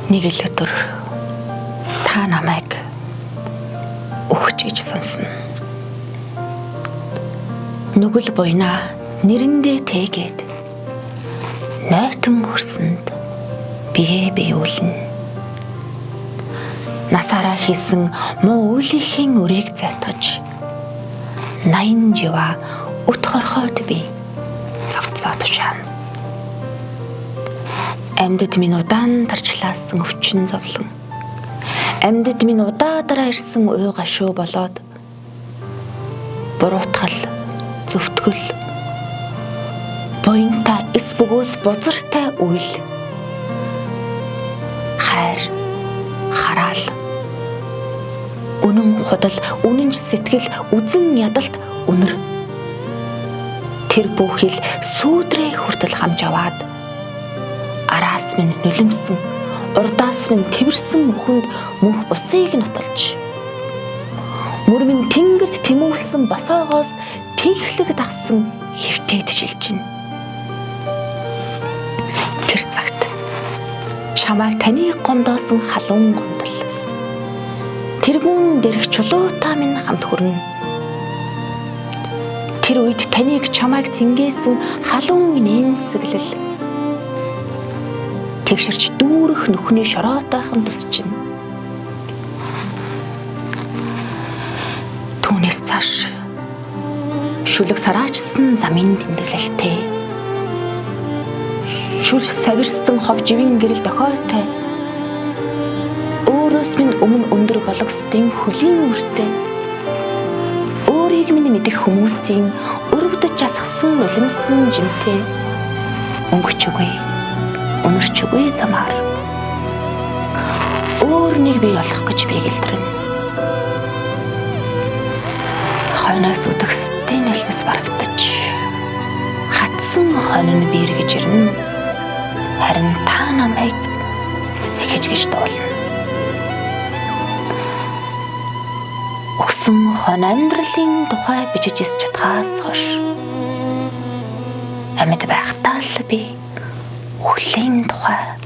Нэг л өдөр та намайг өгч гэж сонсно. Нүгэл буйнаа нэрэндээ тэгээд нойтон хөрсөнд бие биеүүлнэ. Насаараа хийсэн муу үйлийнхэн өрийг зайтгаж 80 живаа өт хорхоод би цогцоод шаана. Амьдад минь удаан тарчлаасан өвчин зовлон. Амьдад минь удаадараа ирсэн уй гашуу болоод буруутгал, зөвтгөл, буянта эс бөгөөс бузартай үйл, хайр, хараал, үнэн худал, үнэнч сэтгэл, үзэн ядалт, үнэр. Тэр бүхэл сүүдрээ хүртэл хамж аваад араас минь нулимсэн, урдаас минь тэрсэн бүхэнд мөнх бусыг нотолж, мөр минь тэнгэрт тэмүүлсэн босоогоос тэнхлэг дагсан хэвтээд шилжинэ. Тэр цагт чамайг таны гомдоосон халуун гомдол, тэргүүн дэрх чулуутай минь хамт хүрнэ. Тэр үед таныг чамайг цэнгээсэн халуун нэнсэглэл тэгшэрч дүүрэх нүхний шороотойхон тусчина. Түүнээс цааш шүлэг сараачсан замын тэмдэглэлтэй, шүл савирсан хов живийн гэрэл дохойтой, өөрөөс минь өмнө өндөр бологсдын хөлийн үртэй, өөрийг минь мэдэх хүмүүсийн өрөвдөж асгасан нулимсэн жимтэй өнгөч үгүй, өнөрч үгүй замаар өөр нэг бий болох гэж би гэлдэрнэ. Хойноос үдгсдийн элмэс барагдаж хатсан хонь нь биэргэж ирнэ. Харин та намайг сэхэж гэж дуулна. Өгсөн хонь амьдралын тухай бичиж ис чадхаас хойш амьд байхдаа л би үхлийн тухай